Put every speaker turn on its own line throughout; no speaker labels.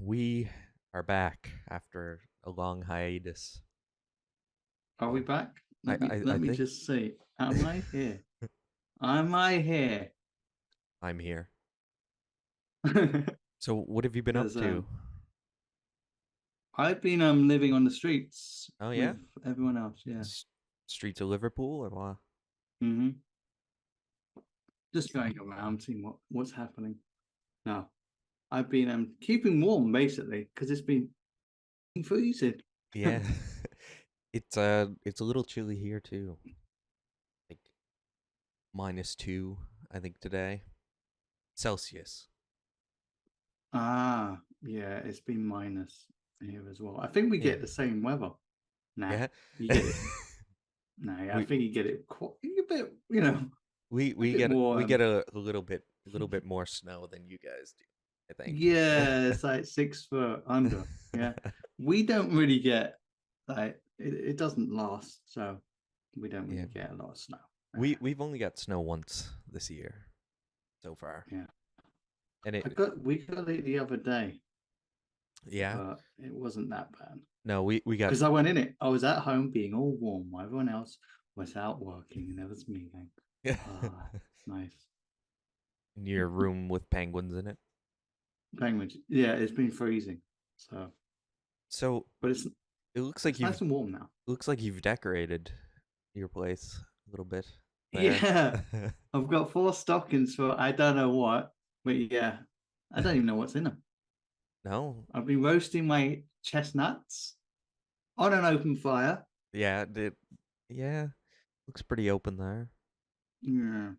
we are back after a long hiatus.
Are we
Well,
back?
I,
Let me
I, I
let me
think
just see. Am I here? Am I here?
I'm here.
Because
So, what have you been up to?
I've been living on the streets
Oh yeah,
with everyone else. Yeah.
S- streets of Liverpool or what?
hmm Just going around, seeing what's happening. Now, I've been keeping warm basically because it's been freezing.
Yeah, it's a little chilly here too. Like -2, I think today Celsius.
Yeah, it's been minus here as well. I think we
Yeah,
get the same weather. Nah,
yeah.
you get it. Nah, I
we
think you get it quite a bit,
we
a
we
bit
get
more.
we get a little bit more snow than you guys do, I think.
Yeah, it's like 6 foot under. Yeah. We don't really get like it doesn't last, so we don't
Yeah,
really get a lot of snow. Yeah.
we've only got snow once this year so far,
Yeah.
and it
We got it the other day,
yeah.
but it wasn't that bad.
No, we got
Because I went in it. I was at home being all warm while everyone else was out working and there was me going,
yeah.
ah, nice.
In your room with penguins in it.
Language. Yeah, it's been freezing. So
So
but it's
it looks like
it's nice and warm now.
you've decorated your place a little bit there.
Yeah. I've got 4 stockings for I don't know what, but yeah, I don't even know what's in them.
No,
I've been roasting my chestnuts on an open fire.
yeah, yeah, looks pretty open there.
Yeah,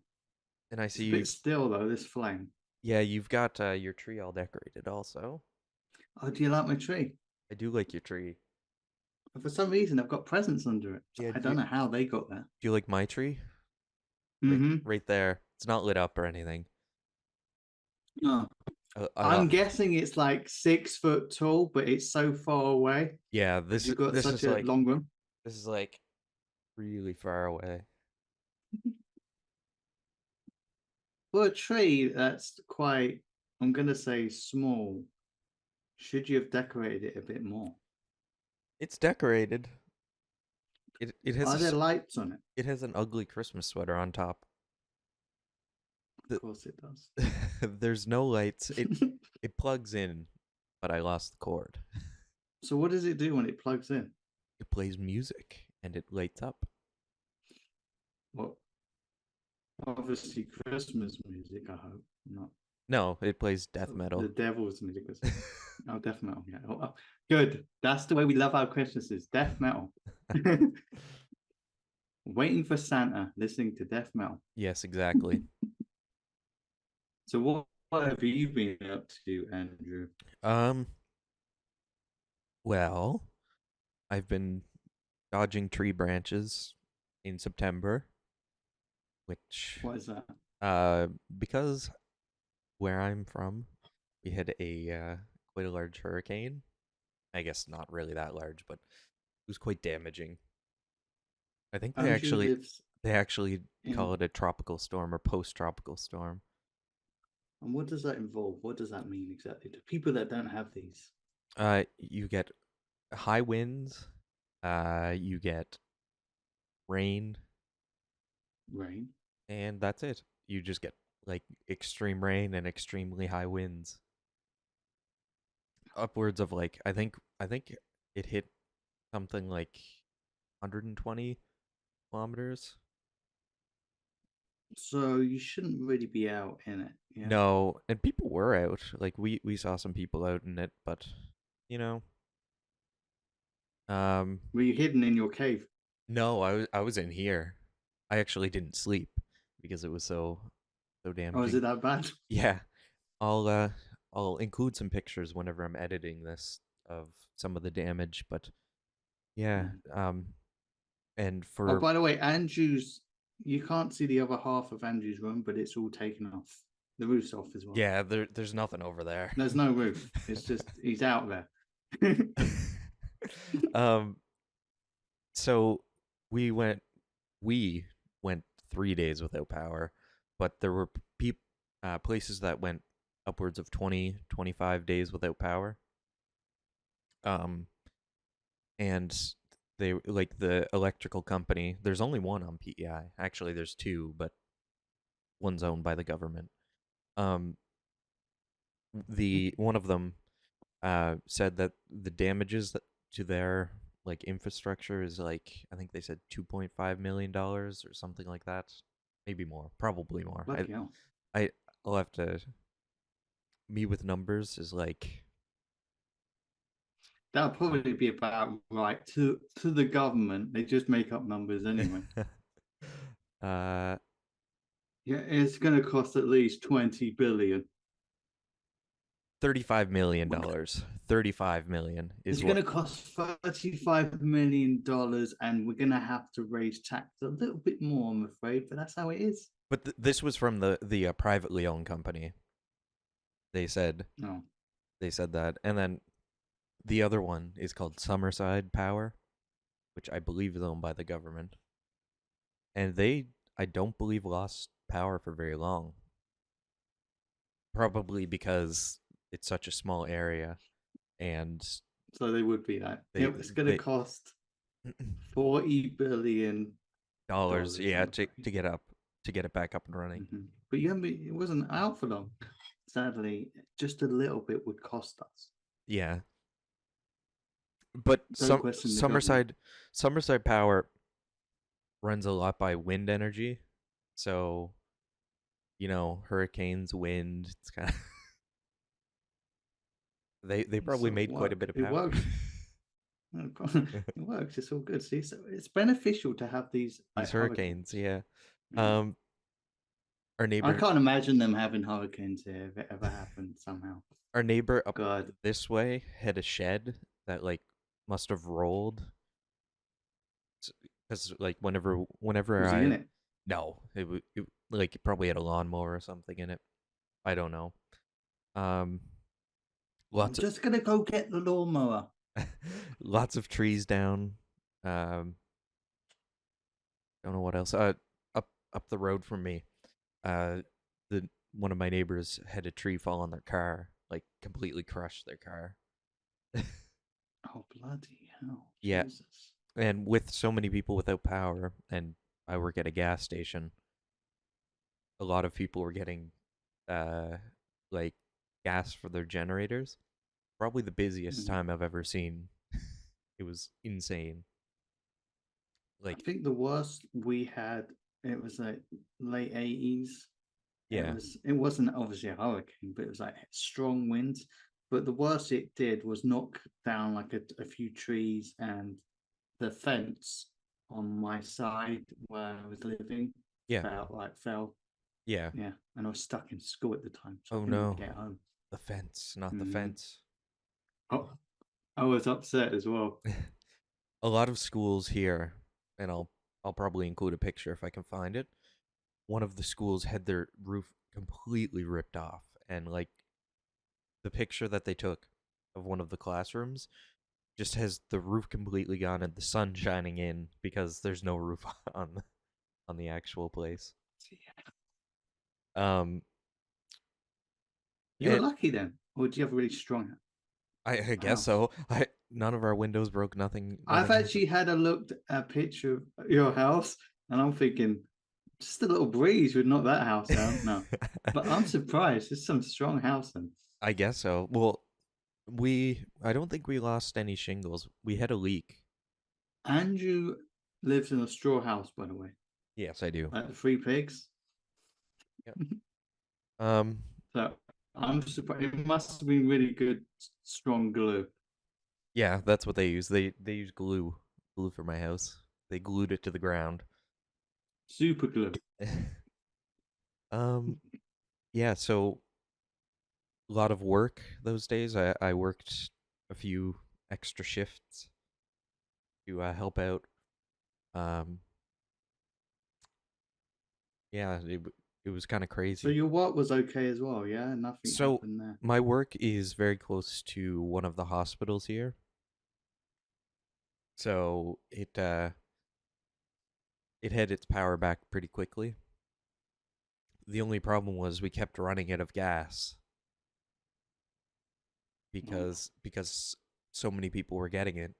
And I
it's
see
a
you.
bit still though. This flame.
Yeah, you've got your tree all decorated also.
Oh, do you like my tree?
I do like your tree.
For some reason, I've got presents under it. So
Yeah,
I don't know how they got there.
do you like my tree?
Mm-hmm.
Right there. It's not lit up or anything.
Oh,
I
I'm
got.
guessing it's like 6 foot tall, but it's so far away
Yeah,
because you've got
this
such
is
a
like
long room.
really far away.
For a tree that's quite, I'm gonna say small. Should you have decorated it a bit more?
It's decorated. It has
Are there lights on it?
it has an ugly Christmas sweater on top.
Of
The,
course it does.
there's no lights. It plugs in, but I lost the cord.
So what does it do when it plugs in?
It plays music and it lights up.
Well, obviously Christmas music, I hope. Not
No, it plays death
the
metal.
devil's music. Oh, death metal. Yeah. Oh, good. That's the way we love our Christmases. Death metal. Waiting for Santa, listening to death metal.
Yes, exactly.
So what have you been up to, Andrew?
Um, well, I've been dodging tree branches in September, which
What is that?
uh because where I'm from, we had a quite a large hurricane. I guess not really that large, but it was quite damaging. I think
Andrew lives
they actually
in.
call it a tropical storm or post-tropical storm.
And what does that involve? What does that mean exactly to people that don't have these?
You get high winds, you get rain,
Rain.
and that's it. You just get like extreme rain and extremely high winds. Upwards of like I think it hit something like 120 kilometers.
So you shouldn't really be out in it. Yeah.
No, and people were out. Like we saw some people out in it, but you know, um,
Were you hidden in your cave?
no, I was in here. I actually didn't sleep because it was so
Oh, is
damaging.
it that bad?
Yeah, I'll uh I'll include some pictures whenever I'm editing this of some of the damage, but yeah,
Mm.
and
Oh,
for
by the way, Andrew's, you can't see the other half of Andrew's room, but it's all taken off. The roof's off as well.
yeah, there's nothing over there.
There's no roof. It's just he's out there.
um, so we went we went 3 days without power, but there were places that went upwards of 20, 25 days without power. Um, and they like the electrical company. There's only one on PEI. Actually, there's two, but one's owned by the government. Um, the one of them said that the damages to their like infrastructure is like I think they said $2.5 million or something like that, maybe more, probably more.
Bloody hell.
I I'll have to me with numbers is like
That'll probably be about right to the government. They just make up numbers anyway.
uh
Yeah, it's going to cost at least 20 billion.
$35 million. 35 million is
It's going
what.
to cost $35 million, and we're going to have to raise tax a little bit more, I'm afraid. But that's how it is.
But this was from the privately owned company. They said
No,
they said that, and then the other one is called Summerside Power, which I believe is owned by the government. And they, I don't believe, lost power for very long. Probably because it's such a small area, and
so they would be that.
they
It's going to
they
cost $40 billion,
dollars, yeah,
I'm
to
afraid.
get up to get it back up and running.
But you haven't it wasn't out for long. Sadly, just a little bit would cost us.
Yeah, but
Don't question the government.
Summerside Power runs a lot by wind energy, so hurricanes, wind. It's kind of they
It's
probably
sort of
made quite a
work.
bit of
It
power.
works. It works. It's all good. See, so it's beneficial to have these like
These hurricanes,
hurricanes.
yeah.
Yeah.
Um, our
I
neighbor,
can't imagine them having hurricanes here if it ever happened somehow.
our neighbor up
God,
this way had a shed that like must have rolled because like whenever
was he
I
in it?
no, it like it probably had a lawnmower or something in it. I don't know. Um,
I'm
lots of
just gonna go get the lawnmower.
lots of trees down. Um, don't know what else. Up the road from me. Uh, the one of my neighbors had a tree fall on their car, like completely crushed their car.
Oh bloody hell,
Yeah,
Jesus!
and with so many people without power, and I work at a gas station, a lot of people were getting uh like gas for their generators. Probably the busiest
Mm.
time I've ever seen. It was insane.
I
Like,
think the worst we had, it was like late 80s.
yeah,
It wasn't obviously a hurricane, but it was like strong winds. But the worst it did was knock down like a few trees, and the fence on my side where I was living
yeah,
fell.
yeah.
Yeah, and I was stuck in school at the time, so I
Oh
couldn't even
no,
get home.
the fence, not the
Mm.
fence.
Oh, I was upset as well.
A lot of schools here, and I'll probably include a picture if I can find it. One of the schools had their roof completely ripped off, and like the picture that they took of one of the classrooms just has the roof completely gone and the sun shining in because there's no roof on the actual place. Um,
You were
and
lucky then, or do you have a really strong
I guess
house?
so. I None of our windows broke.
I've
Nothing
actually
happened.
had a look at a picture of your house, and I'm thinking, just a little breeze would knock that house down. No, but I'm surprised. It's some strong house, and
I guess so. Well, I don't think we lost any shingles. We had a leak.
Andrew lives in a straw house, by the way,
Yes, I do.
like the three pigs.
Yep. Um,
So I'm surprised. It must have been really good, strong glue.
yeah, that's what they use. They use glue for my house. They glued it to the ground.
Super glue.
um, yeah. So a lot of work those days. I worked a few extra shifts to help out. Um, yeah, it was kind of
So
crazy.
your work was okay as well, yeah? Nothing
So
happened there.
my work is very close to one of the hospitals here. So it had its power back pretty quickly. The only problem was we kept running out of gas
Oh,
because so many people were getting it.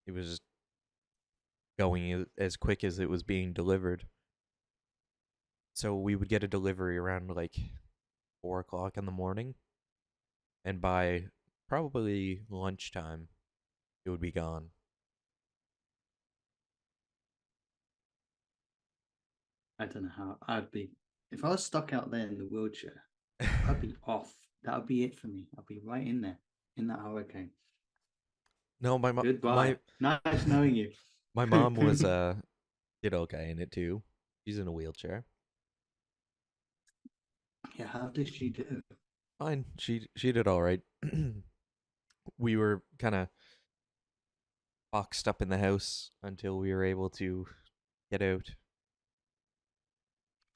It was going as quick as it was being delivered. So we would get a delivery around like 4 o'clock in the morning, and by probably lunchtime, it would be gone.
I don't know how I'd be if I was stuck out there in the wheelchair. I'd be off. That would be it for me. I'd be right in there in that hurricane.
No,
Goodbye. Nice knowing you.
my mom was did okay in it too. She's in a wheelchair.
Yeah, how did she do?
Fine. She did all right. We were kind of boxed up in the house until we were able to get out.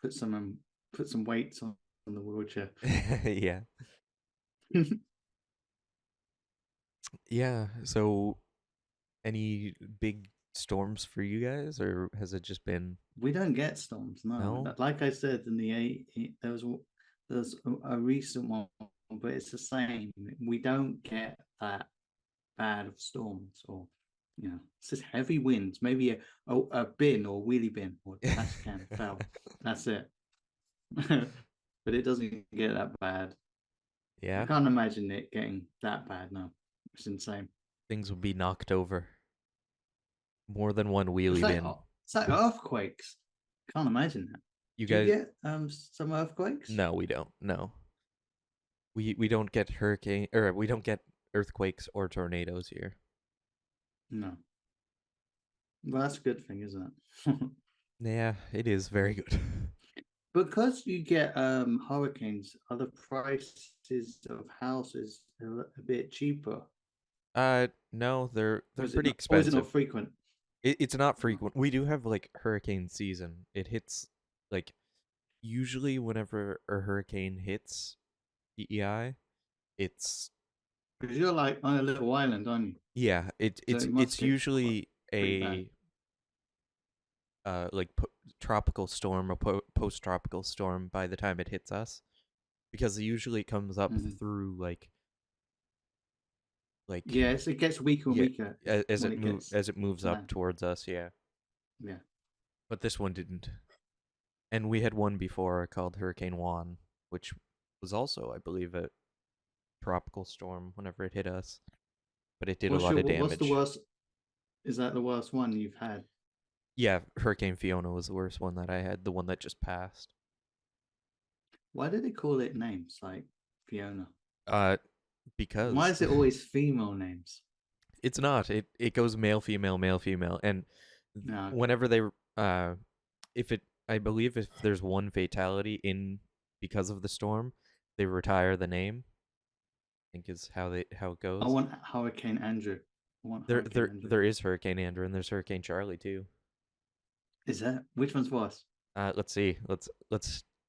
Put some um, put some weights on the wheelchair.
Yeah. Yeah. So any big storms for you guys, or has it just been
We don't get storms, no.
no?
Like I said in the there's a recent one, but it's the same. We don't get that bad of storms, or it's just heavy winds. Maybe a bin or wheelie bin or trash can fell. That's it. But it doesn't get that bad. I
Yeah.
can't imagine it getting that bad. No, it's insane.
Things would be knocked over. More than one
It's
wheelie
like
bin.
it's like earthquakes. Can't imagine that.
You
Do you
guys
get some earthquakes?
no, we don't. No. We don't get hurricane or we don't get earthquakes or tornadoes here.
No. Well, that's a good thing, isn't it?
Yeah, it is very good.
Because you get hurricanes, are the prices of houses a bit cheaper?
No, they're
Or is it
pretty
not? Or is it not
expensive.
frequent?
It's not
Oh,
frequent. We do have like hurricane season. It hits like usually whenever a hurricane hits PEI, it's
because you're like on a little island, aren't you?
yeah,
So it must
it's
get
usually
pretty bad.
a like tropical storm or post tropical storm by the time it hits us because it usually comes up
Mhm.
through like
Yes, it gets weaker and
yeah
weaker when it gets
as it moves up
land.
towards us, yeah.
Yeah.
But this one didn't. And we had one before called Hurricane Juan, which was also, I believe, a tropical storm whenever it hit us, but it did a lot of
What's the
damage.
worst? Is that the worst one you've had?
Yeah, Hurricane Fiona was the worst one that I had, the one that just passed.
Why do they call it names like Fiona?
Uh,
Why
because
is it always female names?
it's not. It goes male, female, and
No, okay.
whenever they if it, I believe if there's one fatality in because of the storm, they retire the name. I think is how it
I
goes.
want Hurricane Andrew. I want Hurricane Andrew.
There is Hurricane Andrew and there's Hurricane Charlie too.
Is that which one's worse?
Let's see. Let's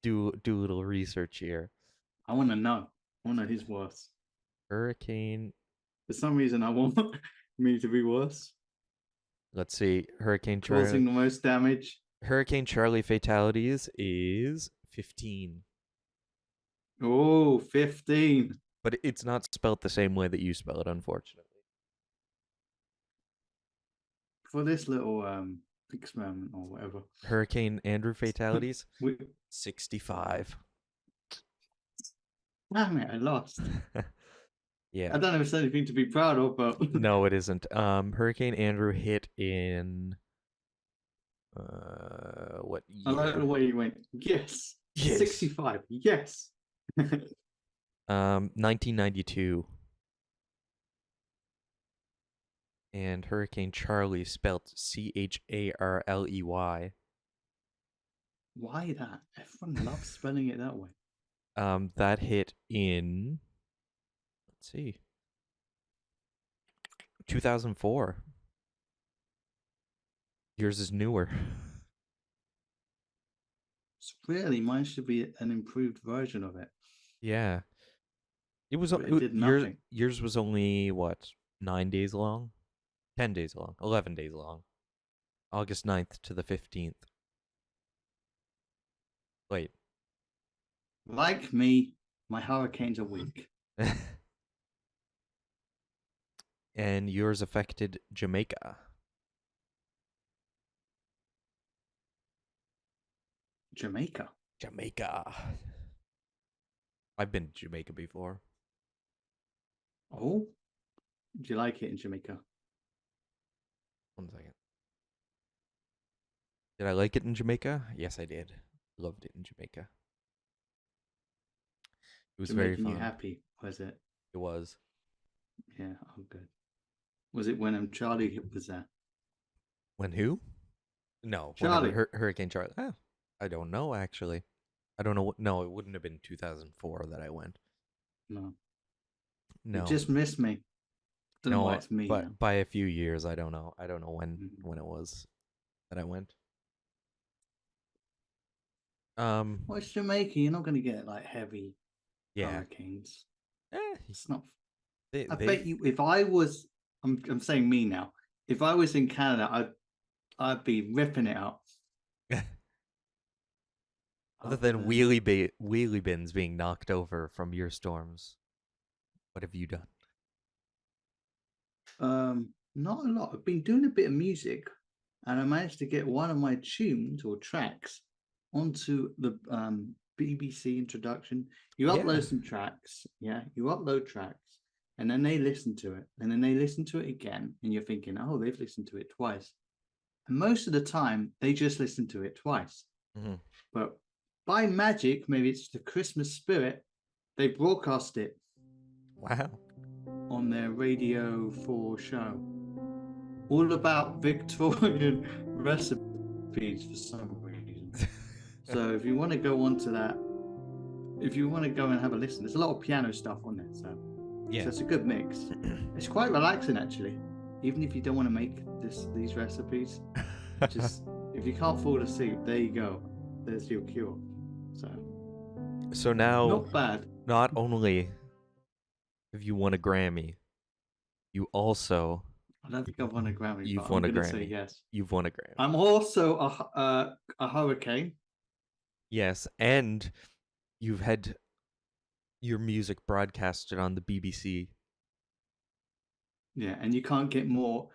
do a little research here.
I want to know. I want to know who's worse.
Hurricane.
For some reason, I want me to be worse,
Let's see. Hurricane Charlie.
causing the most damage.
Hurricane Charlie fatalities is 15,
Oh, 15
but it's not spelled the same way that you spell it, unfortunately.
for this little experiment or whatever.
Hurricane Andrew fatalities
we,
65.
damn it, I lost.
Yeah.
I don't know if it's anything to be proud of, but
No, it isn't. Hurricane Andrew hit in what
I like the
year?
way you went. Yes,
Yes.
65. Yes.
1992. And Hurricane Charlie spelt Charley.
Why that? Everyone loves spelling it that way.
That hit in let's see, 2004. Yours is newer.
It's really mine should be an improved version of it,
Yeah,
but it did nothing.
yours was only what 9 days long, 10 days long, 11 days long. August 9th to the 15th. Wait,
Like me, my hurricanes are weak.
And yours affected Jamaica.
Jamaica.
Jamaica. I've been to Jamaica before.
Oh, do you like it in Jamaica?
1 second. Did I like it in Jamaica? Yes, I did. Loved it in Jamaica. It was
Is it
very
making you
fun.
happy? Was it?
It was.
Yeah. Oh, good. Was it when Charlie was there?
When who? No, whenever
Charlie.
Hurricane Charlie. Oh, I don't know actually. I don't know what. No, it wouldn't have been 2004 that I went.
No, you
No,
just missed me. Don't know why
no,
it's me now.
but by a few years, I don't know. I don't know
Mhm.
when it was that I went.
Well, it's Jamaica. You're not going to get like heavy
Yeah.
hurricanes.
Eh,
It's not. I
they've.
bet you. If I was, I'm saying me now. If I was in Canada, I'd be ripping it up.
Other
Other
than
than
wheelie bins being knocked over from your storms, what have you done?
not a lot. I've been doing a bit of music, and I managed to get one of my tunes or tracks onto the BBC introduction. You
Yeah.
upload some tracks, yeah, you upload tracks, and then they listen to it, and then they listen to it again, and you're thinking, oh, they've listened to it twice. And most of the time, they just listen to it twice.
Hmm.
But by magic, maybe it's the Christmas spirit, they broadcast it
Wow.
on their Radio 4 show. All about Victorian recipes for some reason. So if you want to go on to that, if you want to go and have a listen, there's a lot of piano stuff on there. So
Yeah.
it's a good mix. It's quite relaxing actually. Even if you don't want to make these recipes, just if you can't fall asleep, there you go. There's your cure. So
So now,
not bad.
not only have you won a Grammy, you also
I don't think I've won a Grammy, but
you've
I'm
won a
gonna say
Grammy.
yes.
You've won a Grammy.
I'm also a hurricane.
Yes, and you've had your music broadcasted on the BBC.
Yeah, and you can't get more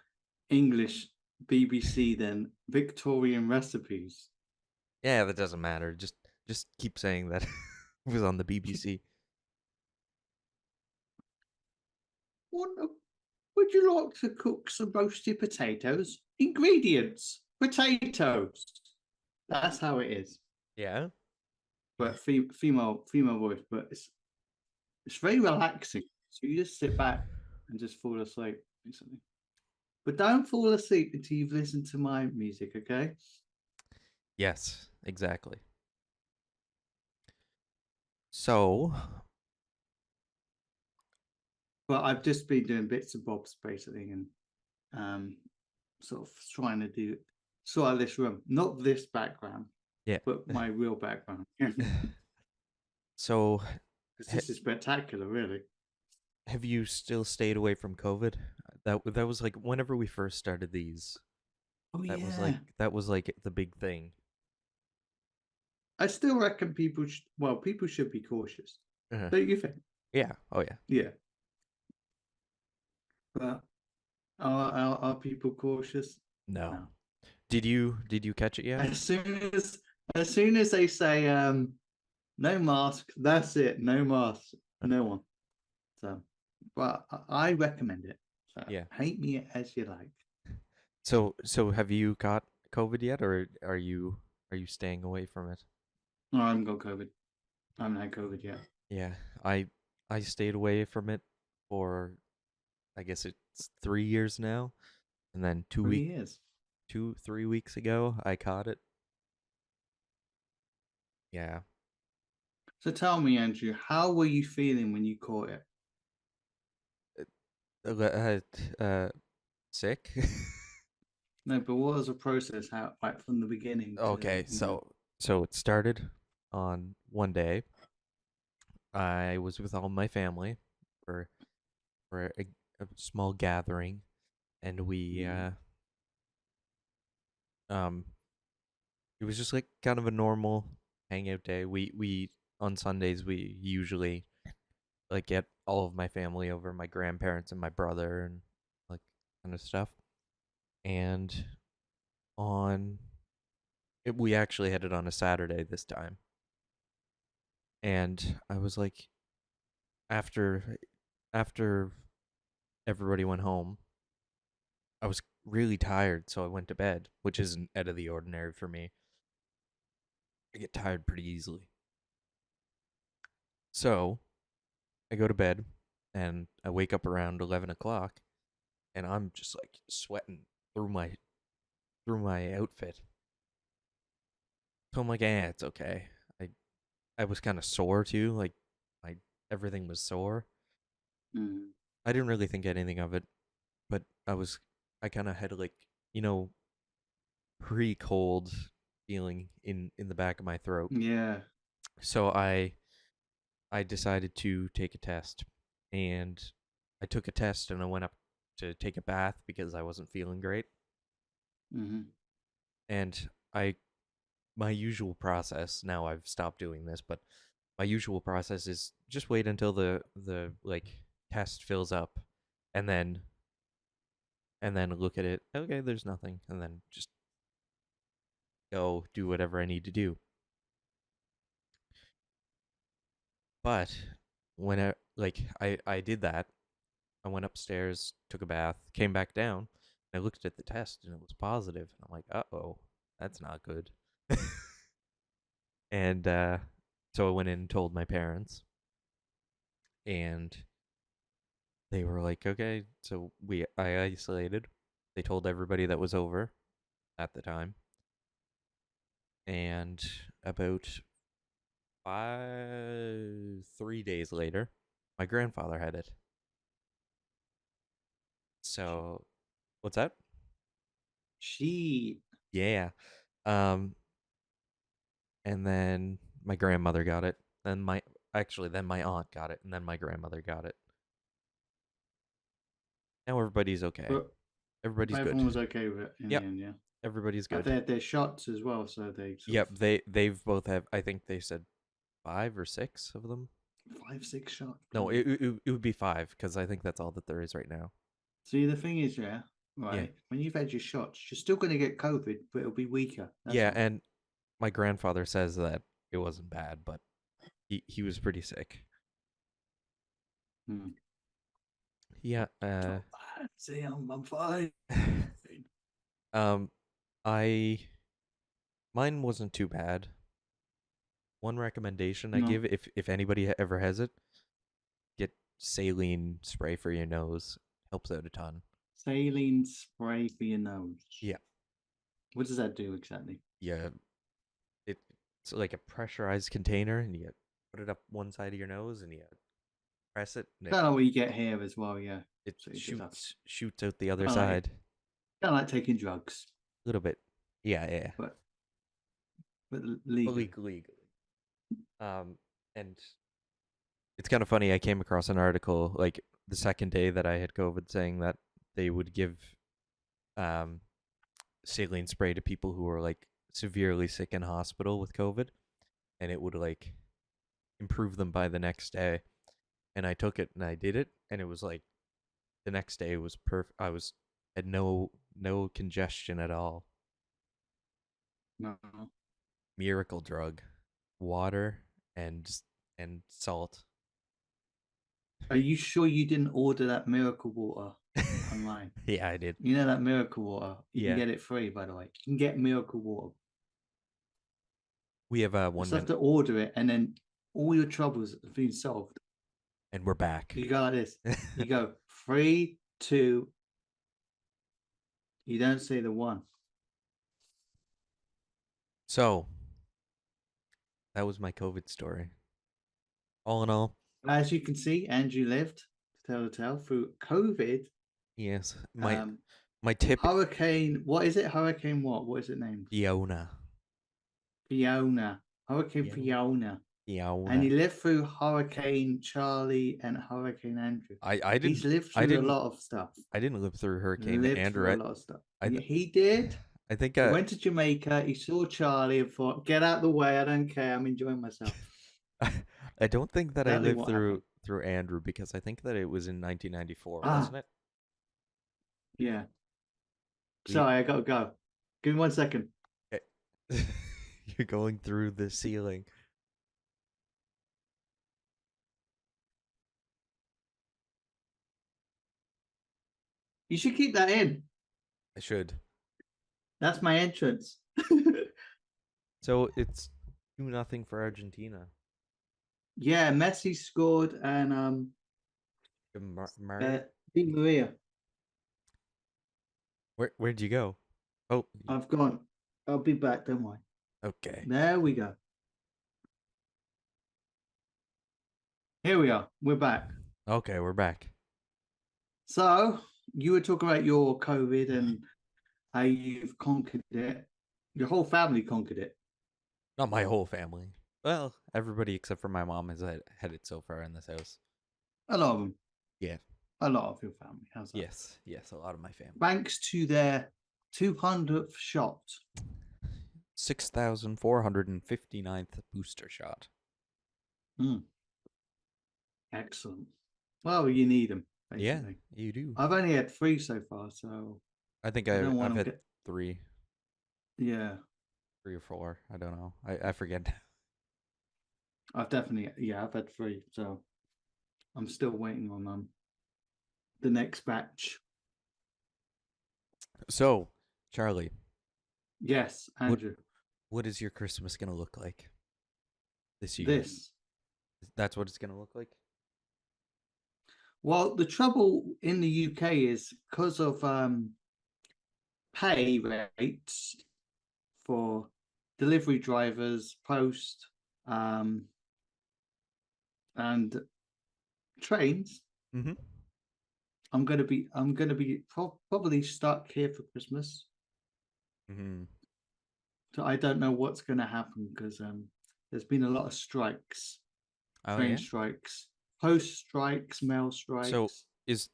English BBC than Victorian recipes.
Yeah, that doesn't matter. Just keep saying that it was on the BBC.
What would you like to cook some roasted potatoes? Ingredients: potatoes. That's how it is.
Yeah.
But female voice, but it's very relaxing. So you just sit back and just fall asleep, basically. But don't fall asleep until you've listened to my music, okay?
Yes, exactly. So,
But I've just been doing bits and bobs basically, and um, sort of trying to do sort of this room, not this background,
yeah.
but my real background. Because
So,
this is spectacular, really.
have you still stayed away from COVID? That was like whenever we first started these.
Oh
That was
yeah,
like the big thing.
I still reckon people should be cautious.
Uh-huh.
Don't you think?
Yeah. Oh yeah.
Yeah, but are people cautious?
No.
No.
Did you catch it yet?
As soon as they say no mask, that's it. No mask,
Uh,
no one. So, but I recommend it. So
Yeah.
hate me as you like.
So have you got COVID yet, or are you staying away from it?
No, I haven't got COVID. I haven't had COVID yet.
Yeah. I stayed away from it for I guess it's 3 years now, and then
3 years.
3 weeks ago I caught it. Yeah.
So tell me, Andrew, how were you feeling when you caught it?
Uh, uh, uh, sick.
No, but what was the process? How, like from the beginning to
Okay, so it started on one day. I was with all my family for a small gathering, and we
Mm,
um it was just like kind of a normal hangout day. We on Sundays we usually like get all of my family over, my grandparents and my brother, and kind of stuff. And on we actually had it on a Saturday this time. And I was like, after everybody went home, I was really tired, so I went to bed, which isn't out of the ordinary for me. I get tired pretty easily. So I go to bed and I wake up around 11 o'clock, and I'm just like sweating through my outfit. So I'm like, it's okay. I I was kind of sore too, like my everything was sore.
Mm.
I didn't really think anything of it, but I kind of had like, you know, pre-cold feeling in the back of my throat.
Yeah.
So I decided to take a test, and I took a test and I went up to take a bath because I wasn't feeling great.
Hmm.
And I my usual process, now I've stopped doing this, but my usual process is just wait until the like test fills up, and then look at it. Okay, there's nothing, and then just go do whatever I need to do. But when I did that, I went upstairs, took a bath, came back down, and I looked at the test and it was positive. And I'm like, oh, that's not good. And so I went in and told my parents, and they were like, okay. So I isolated. They told everybody that was over at the time, and about 3 days later, my grandfather had it. So what's that?
She,
Yeah. Um, and then my grandmother got it. Then my aunt got it, and then my grandmother got it. Now everybody's okay.
but
Everybody's good.
everyone was okay with it in the
Yep,
end, yeah.
everybody's
But
good.
they're shots as well, so they sort of
Yep, they've both have. I think they said 5 or 6 of them.
5, 6 shots.
No,
Blimey.
it would be 5 because I think that's all that there is right now.
See, the thing is, yeah,
Yeah,
right. When you've had your shots, you're still going to get COVID, but it'll be weaker. That's
yeah,
all.
and my grandfather says that it wasn't bad, but he was pretty sick.
Hmm.
Yeah.
Oh, see, I'm fine.
um, I mine wasn't too bad. One recommendation I
No,
give, if anybody ever has it, get saline spray for your nose. Helps out a ton.
saline spray for your nose.
Yeah,
What does that do exactly?
yeah. It's like a pressurized container, and you put it up one side of your nose, and you press it, and
Kind of what you get here as well, yeah.
it
So you just have
shoots out the other
kind of like
side
kind of like taking drugs,
a little bit. Yeah, yeah.
but but
But
legally.
legally. And it's kind of funny. I came across an article like the second day that I had COVID, saying that they would give um saline spray to people who were like severely sick in hospital with COVID, and it would like improve them by the next day. And I took it and I did it, and it was like the next day was perfect. I was had no congestion at all.
No.
Miracle drug, water and salt.
Are you sure you didn't order that miracle water online?
Yeah, I did.
You know that miracle water. You can
Yeah,
get it free, by the way. You can get miracle water.
we have
Just
one
have
minute,
to order it, and then all your troubles have been solved.
and we're back.
You go like this. You go 3, 2. You don't say the one.
So that was my COVID story. All in all,
As you can see, Andrew lived to tell the tale through COVID.
yes,
Um,
my tip,
Hurricane. What is it? Hurricane what? What is it named?
Fiona.
Fiona. Hurricane
Fiona.
Fiona. And he
Fiona.
lived through Hurricane Charlie and Hurricane Andrew.
I I
He's
didn't
lived
I
through a
didn't
lot of stuff.
I didn't live through Hurricane
Lived through
Andrew.
a lot of stuff.
I
Yeah,
th-
he did.
I think
He went to Jamaica. He saw Charlie and thought, "Get out the way. I don't care. I'm enjoying myself."
I don't think that I
Exactly
lived
what happened.
through Andrew, because I think that it was in 1994,
Ah,
wasn't it?
Yeah.
We
Sorry, I gotta go. Give me 1 second.
you're going through the ceiling.
You should keep that in.
I should.
That's my entrance.
So it's 2-0 for Argentina.
Yeah, Messi scored and uh,
Mario,
Di Maria.
where'd you go? Oh,
I've gone. I'll be back. Don't worry.
okay.
There we go. Here we are. We're back.
Okay, we're back.
So you were talking about your COVID and how you've conquered it. Your whole family conquered it.
Not my whole family. Well, everybody except for my mom has had it so far in this house.
A lot of them.
Yeah.
A lot of your family. How's that?
Yes, a lot of my family.
Thanks to their 200th shot.
6,459th booster shot.
Mm, excellent. Well, you need them,
Yeah,
basically.
you do.
I've only had 3 so far, so
I think
I don't want
I've
to
had
get.
three,
Yeah,
3 or 4. I don't know. I forget.
I've definitely. Yeah, I've had 3, so I'm still waiting on the next batch.
So, Charlie,
Yes,
what
Andrew.
what is your Christmas gonna look like this year?
This.
That's what it's gonna look like.
Well, the trouble in the UK is because of pay rates for delivery drivers, post, um, and trains.
Mm-hmm.
I'm gonna be probably stuck here for Christmas.
Mm-hmm.
So I don't know what's gonna happen because there's been a lot of strikes,
Oh
train
yeah.
strikes, post strikes, mail
So
strikes,
is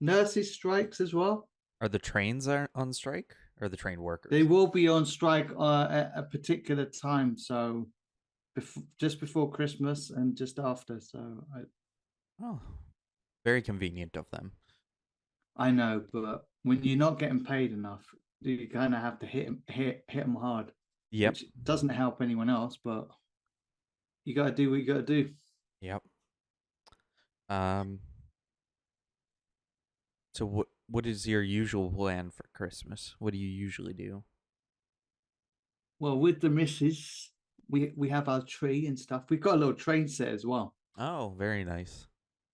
nurses strikes as well.
are the trains are on strike or the train
They
workers?
will be on strike at a particular time, so just before Christmas and just after. So
Oh, very convenient of them.
I know, but when you're not getting paid enough, you kind of have to hit them hard,
Yep.
which doesn't help anyone else. But you got to do what you got to do.
Yep. Um. So what is your usual plan for Christmas? What do you usually do?
Well, with the missus, we have our tree and stuff. We've got a little train set as well.
Oh, very nice.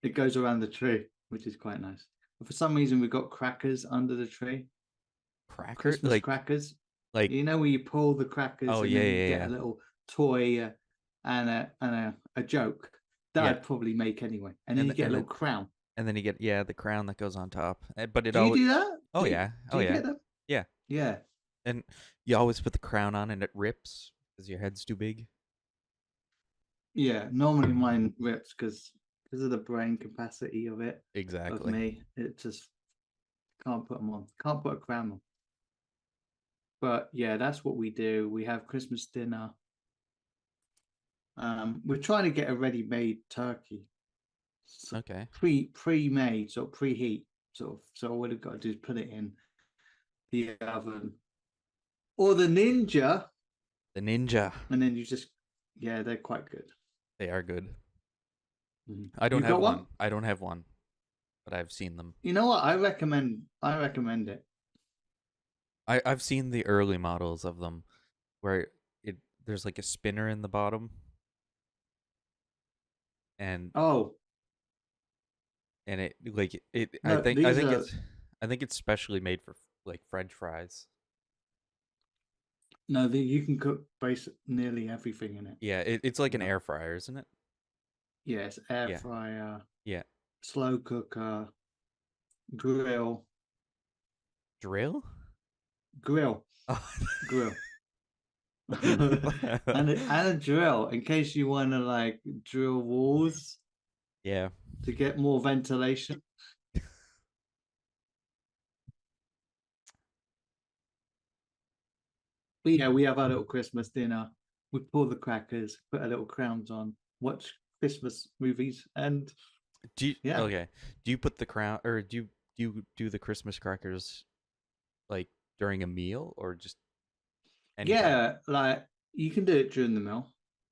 It goes around the tree, which is quite nice. But for some reason, we've got crackers under the tree.
Cracker
Christmas crackers.
like
You know where you pull the crackers
oh
and
yeah
then you
yeah
get a
yeah.
little toy and a joke that
Yeah.
I'd probably make anyway, and then
And
you
th-
get a little crown.
and then you get the crown that goes on top. But it
Do you
always
do that?
oh yeah.
Do
Oh
you
yeah.
get them?
Yeah.
Yeah,
And you always put the crown on and it rips because your head's too big.
yeah. Normally mine rips because of the brain capacity of
Exactly.
me. It just can't put them on. Can't put a crown on. But yeah, that's what we do. We have Christmas dinner. We're trying to get a ready-made turkey,
Okay.
pre-made, sort of preheat, sort of. So all we've got to do is put it in the oven or the Ninja,
The ninja.
and then you just, yeah, they're quite good.
They are good.
Mhm.
I don't
You
have
got one?
one. I don't have one, but I've seen them.
You know what? I recommend it.
I've seen the early models of them where it there's like a spinner in the bottom and
Oh
it like it
no, these are
I think it's specially made for like French fries.
no, you can cook basic nearly everything in it.
Yeah, it's like an
No,
air fryer, isn't it?
yes, air
Yeah.
fryer,
Yeah.
slow cooker, grill,
Drill?
grill,
Oh.
grill. And a drill in case you want to like drill walls
Yeah.
to get more ventilation. But yeah, we have our little Christmas dinner. We pull the crackers, put our little crowns on, watch Christmas movies, and
Do you
yeah.
okay. Do you put the crown or do you do the Christmas crackers like during a meal or just anytime?
Yeah, like you can do it during the meal.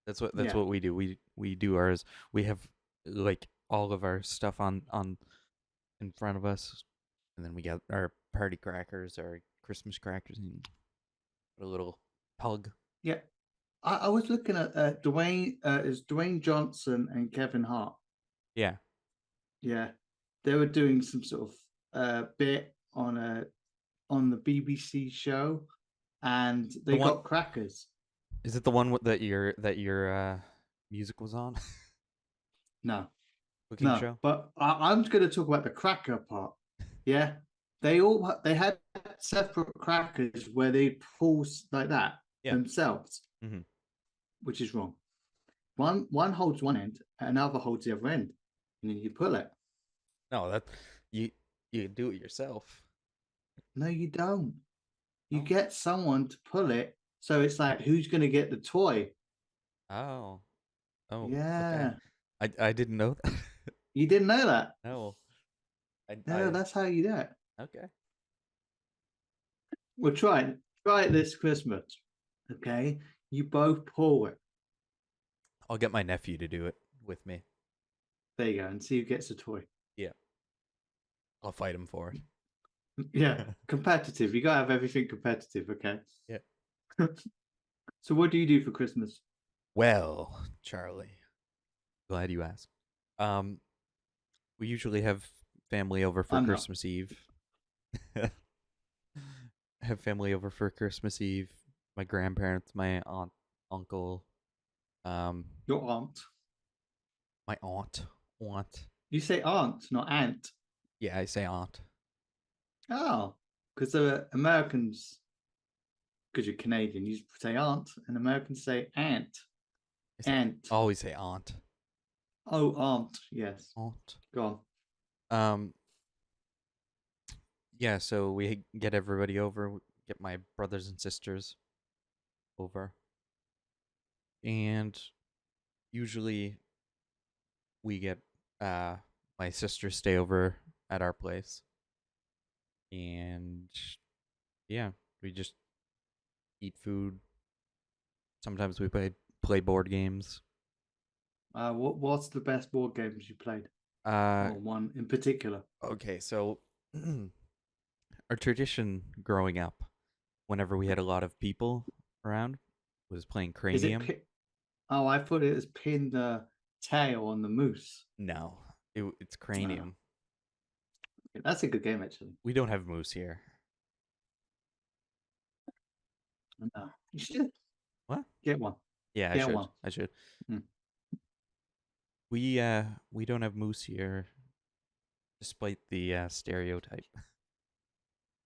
That's
Yeah,
what we do. We do ours. We have like all of our stuff on in front of us, and then we get our party crackers, our Christmas crackers, and a little pug.
yeah. I was looking at Dwayne. Is Dwayne Johnson and Kevin Hart?
Yeah,
Yeah, they were doing some sort of bit on the BBC show, and
the
they
one
got crackers.
is it the one that your music was on
No,
cooking
no,
show?
but I'm just going to talk about the cracker part. Yeah, they had separate crackers where they pulse like that
Yeah.
themselves,
Mm-hmm.
which is wrong. One holds one end, another holds the other end, and then you pull it.
No, that you you do it yourself.
No, you don't. You
Oh,
get someone to pull it, so it's like who's going to get the toy?
oh, oh. Okay.
Yeah,
I didn't know that.
you didn't know that.
No,
No,
I
that's how you do it.
okay.
Well, try it this Christmas. Okay, you both pull it.
I'll get my nephew to do it with me.
There you go, and see who gets the toy.
Yeah, I'll fight him for
Yeah,
it.
competitive. You gotta have everything competitive. Okay.
Yeah.
So, what do you do for Christmas?
Well, Charlie, glad you asked. Um, we usually have family over for
I'm not
Christmas Eve. Have family over for Christmas Eve. My grandparents, my aunt, uncle, um,
your aunt.
my aunt.
You say aunt, not aunt.
Yeah, I say aunt.
Oh, because the Americans, because you're Canadian, you say aunt, and Americans say aunt. Aunt.
Always say aunt.
Oh, aunt. Yes.
Aunt.
Go on.
Um, yeah, so we get everybody over, get my brothers and sisters over, and usually we get uh my sisters stay over at our place, and yeah, we just eat food. Sometimes we play board games.
What's the best board games you played,
Uh,
or one in particular?
okay, so our tradition growing up, whenever we had a lot of people around, was playing
Is it?
Cranium.
Oh, I thought it was pin the tail on the moose.
No, it's
Oh,
Cranium.
that's a good game actually.
We don't have moose here.
No, you should
What?
get one.
Yeah, I
Get
should.
one.
I should.
Hmm.
We don't have moose here, despite the stereotype.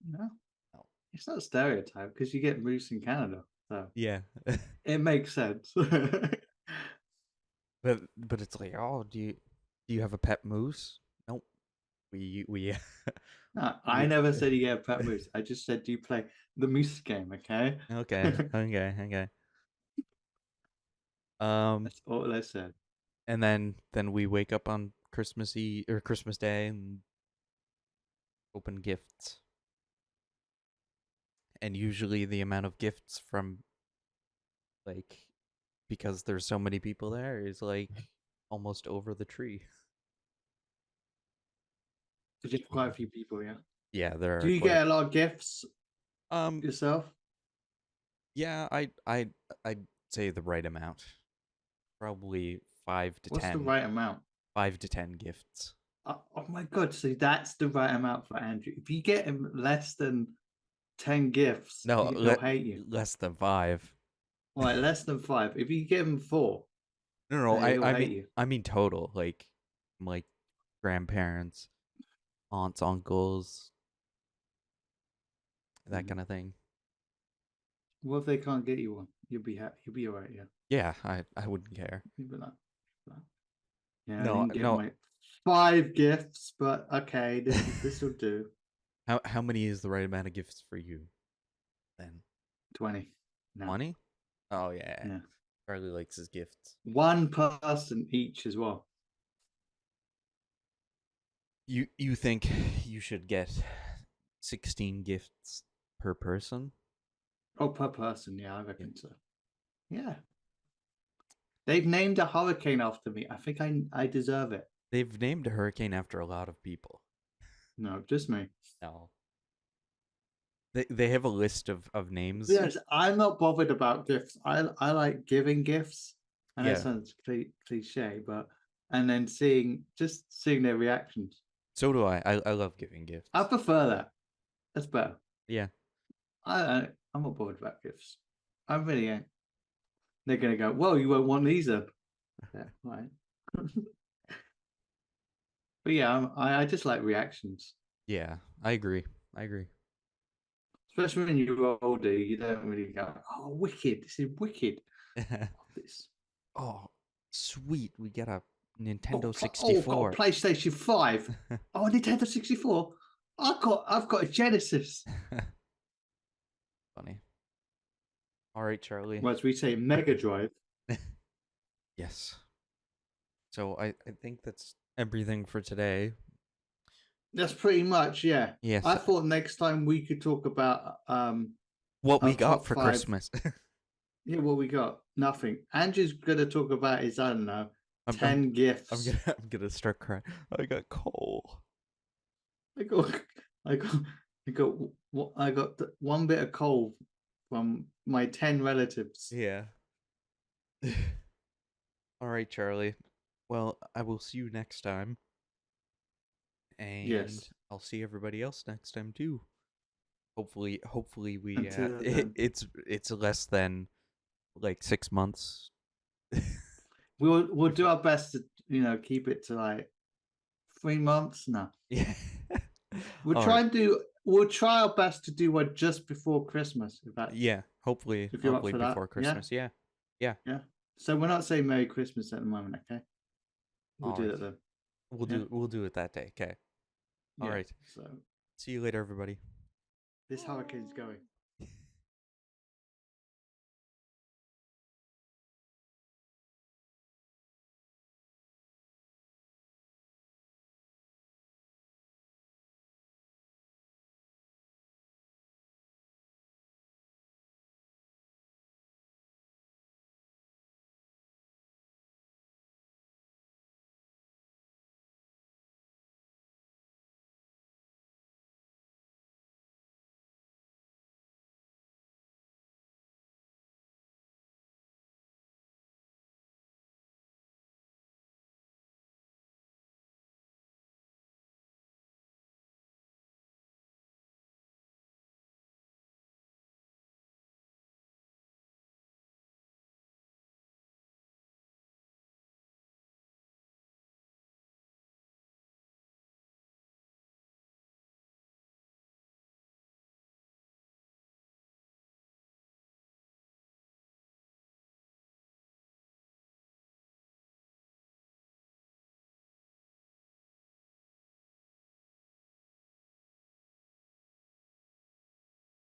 No,
No.
it's not a stereotype because you get moose in Canada, so
Yeah,
it makes sense.
but it's like, oh, do you have a pet moose? Nope. We
No, I
we.
never said you get a pet moose. I just said, do you play the moose game? Okay,
Okay, okay, okay. Um,
that's all I said.
and then we wake up on Christmas Eve or Christmas Day and open gifts. And usually the amount of gifts from like because there's so many people there is like almost over the tree.
Just quite a few people, yeah.
Yeah, there
Do
are
you
quite.
get a lot of gifts
Um,
yourself?
yeah, I'd say the right amount. Probably five to
What's the
ten,
right amount?
5 to 10 gifts.
Oh my god! So that's the right amount for Andrew. If you get him less than 10 gifts,
No,
he'll hate you.
less than five.
All right, less than five. If you give him four,
No, no,
he'll hate you.
I mean total, like grandparents, aunts, uncles, that
Mhm.
kind of thing.
What if they can't get you one? You'll be happy. You'll be all right. Yeah.
Yeah, I wouldn't care.
You'll be like, yeah, I
No,
didn't get
no.
my 5 gifts, but okay, this will do.
How many is the right amount of gifts for you then?
20. No.
20? Oh yeah.
Yeah.
Charlie likes his gifts.
One person each as well.
You think you should get 16 gifts per person?
Oh, per person. Yeah, I
Yeah.
reckon so. Yeah. They've named a hurricane after me. I think I deserve it.
They've named a hurricane after a lot of people.
No, just me.
No. They have a list of names.
Yes, I'm not bothered about gifts. I like giving gifts. I know it
Yeah.
sounds cliche, but and then seeing their reactions.
So do I love giving
I
gifts.
prefer that. That's better.
Yeah.
I'm not bothered about gifts. I really ain't. They're gonna go, well, you won't want these then. Yeah, right. But yeah, I just like reactions.
Yeah. I agree. I agree.
Especially when you're older, you don't really go, oh, wicked. This is wicked. This.
Oh, sweet. We get a
Oh,
Nintendo
I've got a
64.
PlayStation 5. Oh, a Nintendo 64. I've got a Genesis.
Funny. All right, Charlie.
Well, as we say, Mega Drive.
Yes. So I think that's everything for today.
That's pretty much, yeah.
Yes.
I thought next time we could talk about
What we
our
got
top
for
five.
Christmas.
Yeah, what we got? Nothing. Andrew's gonna talk about his, I don't know,
I'm, I'm
10
I'm
gifts.
gonna I'm gonna start crying. I got coal.
I got, I got, I got one bit of coal from my 10 relatives.
Yeah. All right, Charlie. Well, I will see you next time, and
Yes.
I'll see everybody else next time too. Hopefully we
Until then,
it's less than like 6 months.
we'll do our best to keep it to like 3 months. No,
Yeah.
we'll
All
try
right.
and do. We'll try our best to do one just before Christmas.
Yeah. Hopefully
If you're up
hopefully
for that,
before
yeah,
Christmas. Yeah. Yeah.
yeah. So we're not saying Merry Christmas at the moment, okay? We'll
All
do
right.
that then.
We'll
Yeah,
do it that day. Okay. All
yeah.
right.
So
See you later, everybody.
this hurricane's going.